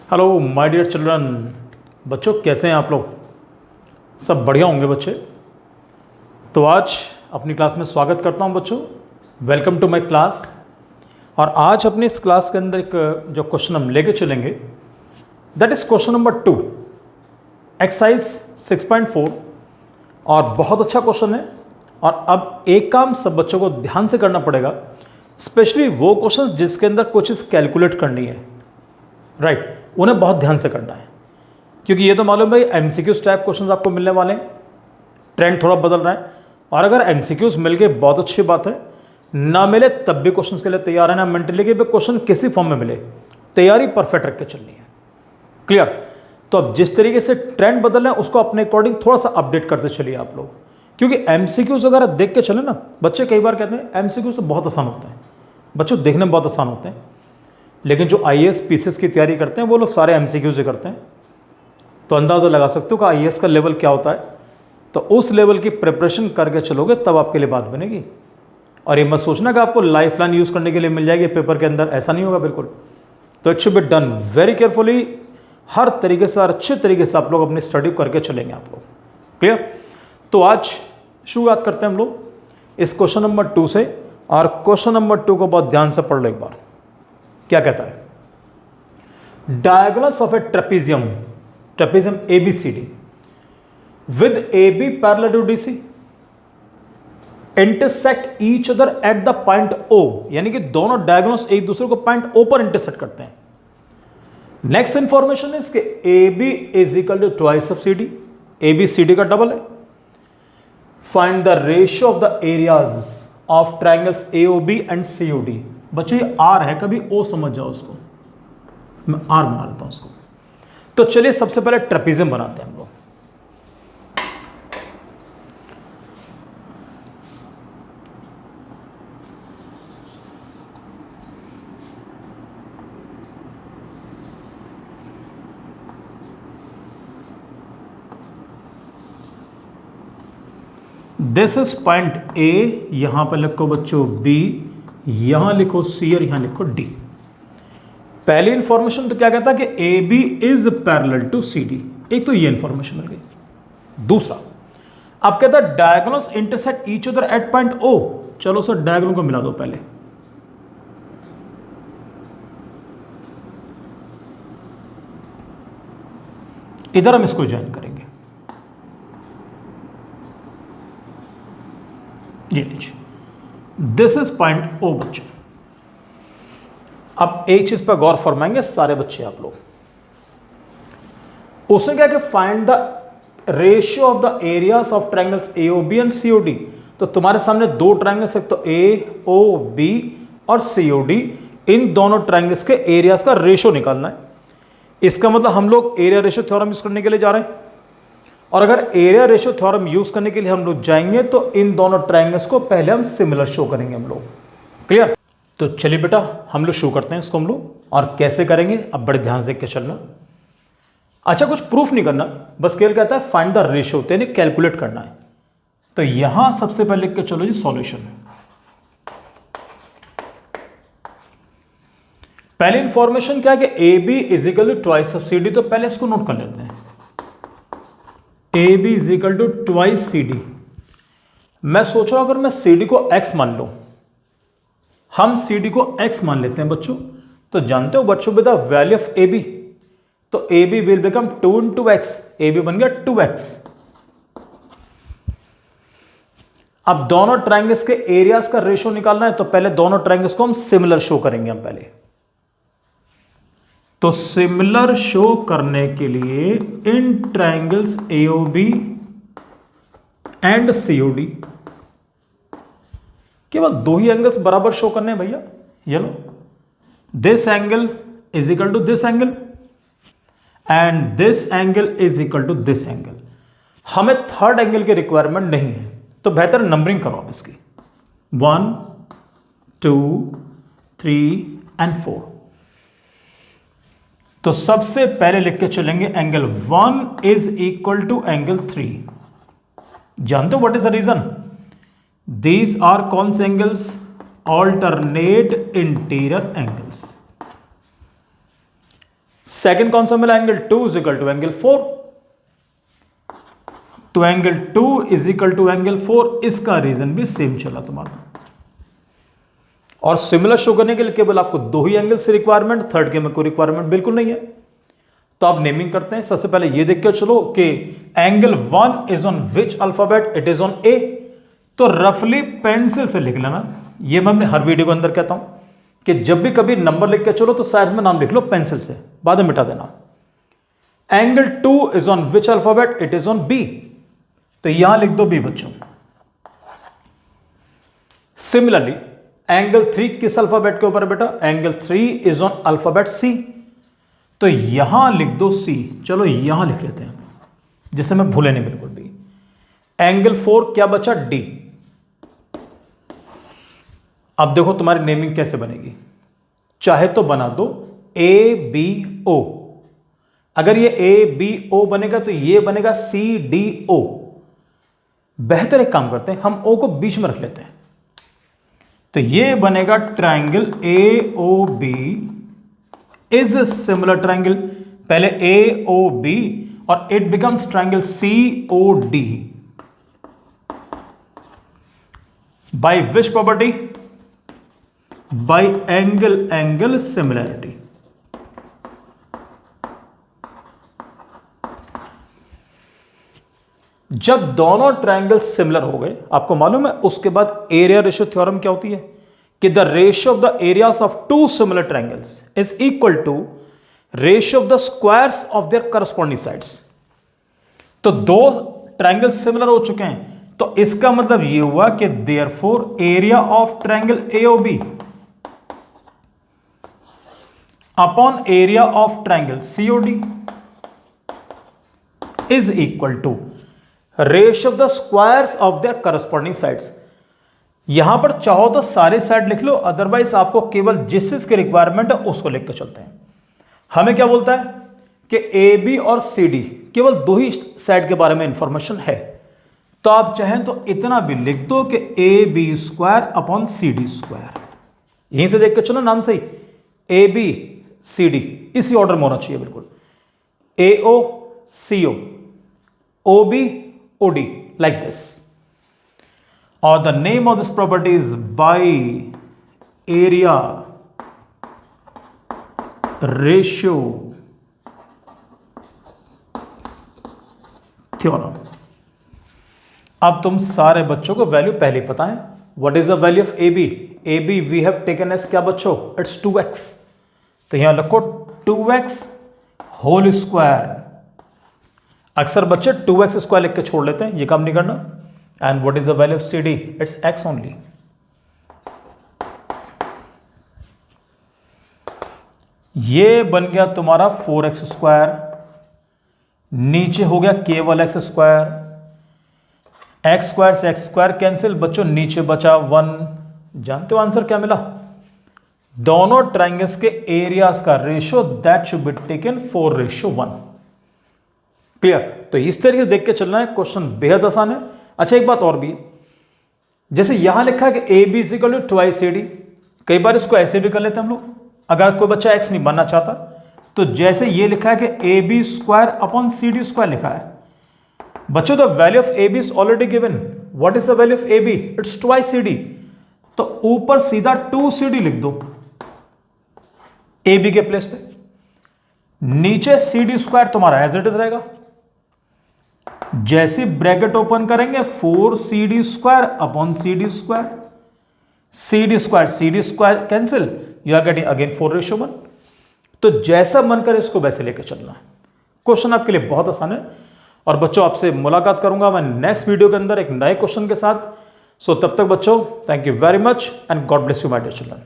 Hello my dear children. बच्चों कैसे हैं आप लोग? सब बढ़िया होंगे बच्चे। तो आज अपनी क्लास में स्वागत करता हूं बच्चों। Welcome to my class. और आज अपनी इस क्लास के अंदर एक जो क्वेश्चन हम लेके चलेंगे that is question number 2 exercise 6.4। और बहुत अच्छा क्वेश्चन है। और अब एक काम सब बच्चों को ध्यान से करना पड़ेगा, स्पेशली वो क्वेश्चन जिसके अंदर कुछ चीज़ कैलकुलेट करनी है, राइट उन्हें बहुत ध्यान से करना है। क्योंकि ये तो मालूम भाई एमसीक्यूज टाइप क्वेश्चंस आपको मिलने वाले हैं, ट्रेंड थोड़ा बदल रहा है। और अगर एमसीक्यूज मिल गए बहुत अच्छी बात है, ना मिले तब भी क्वेश्चंस के लिए तैयार है ना मेंटली कि क्वेश्चन किसी फॉर्म में मिले, तैयारी परफेक्ट रख के चलनी है। क्लियर? तो अब जिस तरीके से ट्रेंड बदल रहे हैं उसको अपने अकॉर्डिंग थोड़ा सा अपडेट करते चलिए आप लोग। क्योंकि एमसीक्यूज अगर देख के चले ना, बच्चे कई बार कहते हैं एमसीक्यूज तो बहुत आसान होते हैं, बच्चों देखने में बहुत आसान होते हैं, लेकिन जो आईएएस पीसीएस की तैयारी करते हैं वो लोग सारे एमसीक्यू से करते हैं। तो अंदाज़ा लगा सकते हो कि आईएएस का लेवल क्या होता है। तो उस लेवल की प्रिपरेशन करके चलोगे तब आपके लिए बात बनेगी। और ये मत सोचना कि आपको लाइफ लाइन यूज़ करने के लिए मिल जाएगी पेपर के अंदर, ऐसा नहीं होगा बिल्कुल। तो it should be done very carefully, हर तरीके से और अच्छे तरीके से आप लोग अपनी स्टडी करके चलेंगे आप लोग। क्लियर? तो आज शुरुआत करते हैं हम लोग इस क्वेश्चन नंबर 2 से। और क्वेश्चन नंबर 2 को बहुत ध्यान से पढ़ लो एक बार। क्या कहता है? Diagonals of A trapezium ABCD with AB parallel to DC intersect each other at the point O, यानी कि दोनों डायगोनल्स एक दूसरे को पॉइंट O पर इंटरसेक्ट करते हैं। नेक्स्ट इंफॉर्मेशन है इसके AB is equal to twice of CD, AB CD का डबल है। Find the ratio of the areas of triangles AOB and COD। बच्चों ये R है, कभी O समझ जाओ उसको, मैं R बना लेता हूं उसको। तो चलिए सबसे पहले ट्रेपीजियम बनाते हैं हम लोग। दिस इज पॉइंट A, यहां पर लिखो बच्चों B, यहां लिखो C और यहां लिखो D। पहली इंफॉर्मेशन तो क्या कहता है कि AB is parallel to CD, एक तो ये इंफॉर्मेशन मिल गई। दूसरा अब कहता है diagonals intersect each other at point O। चलो सर डायगोनल को मिला दो पहले। इधर हम इसको ज्वाइन करेंगे, ये लीजिए दिस इज पॉइंट O बच्चों। अब एक चीज पर गौर फरमाएंगे सारे बच्चे आप लोग। उसने क्या कि find the ratio of the areas of triangles AOB and COD। तो तुम्हारे सामने दो ट्रायंगल्स, एक तो AOB और COD, इन दोनों ट्रायंगल्स के एरियाज का रेशियो निकालना है। इसका मतलब हम लोग एरिया रेशियो थ्योरम यूज करने के लिए जा रहे हैं। और अगर एरिया रेशियो थ्योरम यूज करने के लिए हम लोग जाएंगे तो इन दोनों ट्रायंगल्स को पहले हम सिमिलर शो करेंगे हम लोग। क्लियर? तो चलिए बेटा हम लोग शो करते हैं इसको हम लोग। और कैसे करेंगे अब बड़े ध्यान से देख के चलना। अच्छा कुछ प्रूफ नहीं करना, बस केवल कहता है फाइंड द रेशियो, तो यानी कैलकुलेट करना है। तो यहां सबसे पहले लिख के चलो जी सॉल्यूशन। पहली इंफॉर्मेशन क्या है कि AB is equal to twice of CD। तो पहले इसको नोट कर लेते हैं, AB is equal to twice CD। मैं सोच रहा हूं अगर मैं CD को X मान लूं, हम CD को X मान लेते हैं बच्चों। तो जानते हो बच्चों with the value of AB, तो AB will become 2 into X, AB बन गया 2X। अब दोनों ट्रायंगल्स के एरियाज का रेशियो निकालना है, तो पहले दोनों ट्रायंगल्स को हम सिमिलर शो करेंगे हम पहले। तो सिमिलर शो करने के लिए इन ट्रायंगल्स AOB एंड COD केवल दो ही एंगल्स बराबर शो करने हैं भैया। ये लो, this angle is equal to this angle and this angle is equal to this angle. हमें थर्ड एंगल की रिक्वायरमेंट नहीं है, तो बेहतर नंबरिंग करो आप इसकी 1 2 3 एंड 4। तो सबसे पहले लिख के चलेंगे angle 1 is equal to angle 3। जानते हो what is the reason? These are cons angles, alternate interior angles। Second कौन सा मिला, angle 2 is equal to angle 4। तो angle 2 is equal to angle 4, इसका रीजन भी सेम चला तुम्हारा। और सिमिलर शो करने के लिए केवल आपको 2 ही एंगल से रिक्वायरमेंट, थर्ड के में कोई रिक्वायरमेंट बिल्कुल नहीं है। तो आप नेमिंग करते हैं। सबसे पहले ये देख के चलो कि angle 1 is on which alphabet, it is on A. तो रफली पेंसिल से लिख लेना। ये मैं अपने हर वीडियो के अंदर कहता हूं कि जब भी कभी नंबर लिख के चलो तो साइड में नाम लिख लो पेंसिल से, बाद में मिटा देना। Angle 2 is on which alphabet, it is on B. तो यहां लिख दो बी बच्चों। सिमिलरली एंगल 3 किस अल्फाबेट के ऊपर है बेटा, एंगल 3 इज ऑन अल्फाबेट सी। तो यहां लिख दो सी। चलो यहां लिख लेते हैं जिससे मैं भूले नहीं बिल्कुल भी। एंगल 4 क्या बचा, डी। अब देखो तुम्हारी नेमिंग कैसे बनेगी, चाहे तो बना दो ए बी ओ। अगर ये ए बी ओ बनेगा तो ये बनेगा सी डी ओ। बेहतर एक काम करते हैं, हम ओ को बीच में रख लेते हैं। तो ये बनेगा triangle A O B is similar triangle, पहले ए ओ बी और it becomes triangle C O D by which property, by angle angle similarity. जब दोनों ट्रायंगल सिमिलर हो गए, आपको मालूम है उसके बाद एरिया रेशियो थ्योरम क्या होती है कि the ratio of the areas of two similar triangles is equal to ratio of the squares of their corresponding sides. तो दो ट्रायंगल सिमिलर हो चुके हैं, तो इसका मतलब यह हुआ कि therefore area of triangle AOB upon area of triangle COD is equal to ratio of the squares of their corresponding sides. यहां पर चाहो तो सारे साइड लिख लो, अदरवाइज आपको केवल जिस चीज की रिक्वायरमेंट है उसको लिख कर चलते हैं। हमें क्या बोलता है कि ए बी और सी डी केवल दो ही साइड के बारे में इंफॉर्मेशन है, तो आप चाहें तो इतना भी लिख दो कि A B square upon C D square. यहीं से देख के चलो नाम सही, ए बी सी डी इसी ऑर्डर में होना चाहिए बिल्कुल, A O C O, O B O D, like this. Or the name of this property is by area ratio theorem. अब तुम सारे बच्चों को वैल्यू पहले पता है। What is the value of AB? AB we have taken as क्या बच्चों? It's 2x. तो यहां लिखो 2x होल स्क्वायर। अक्सर बच्चे 2x स्क्वायर लिख के छोड़ लेते हैं, ये काम नहीं करना। And what is the value of C D, it's x only. ये बन गया तुम्हारा 4x स्क्वायर, नीचे हो गया केवल x स्क्वायर, x स्क्वायर से x स्क्वायर कैंसिल बच्चों, नीचे बचा 1। जानते हो आंसर क्या मिला, दोनों ट्रायंगल्स के एरियाज का ratio that should be taken 4:1। Clear. तो इस तरीके से देख के चलना है, क्वेश्चन बेहद आसान है। अच्छा एक बात और भी है, जैसे यहां लिखा है कि A B equal to twice C D, कई बार इसको ऐसे भी कर लेते हैं हम लोग। अगर कोई बच्चा एक्स नहीं बनना चाहता तो जैसे ये लिखा है कि A B square upon C D square लिखा है बच्चों, the value of A B is already given. What is the value of A B, it's twice C D. तो ऊपर सीधा 2 सी डी लिख दो ए बी के प्लेस पे, नीचे सी डी स्क्वायर तुम्हारा एज इट इज रहेगा। जैसे ब्रैकेट ओपन करेंगे 4 C D square upon C D square, C D square cancel, you are getting again 4:1। तो जैसा मन करे इसको वैसे लेकर चलना है। क्वेश्चन आपके लिए बहुत आसान है। और बच्चों आपसे मुलाकात करूंगा मैं नेक्स्ट वीडियो के अंदर एक नए क्वेश्चन के साथ। सो तब तक बच्चों, thank you very much and God bless you my dear children.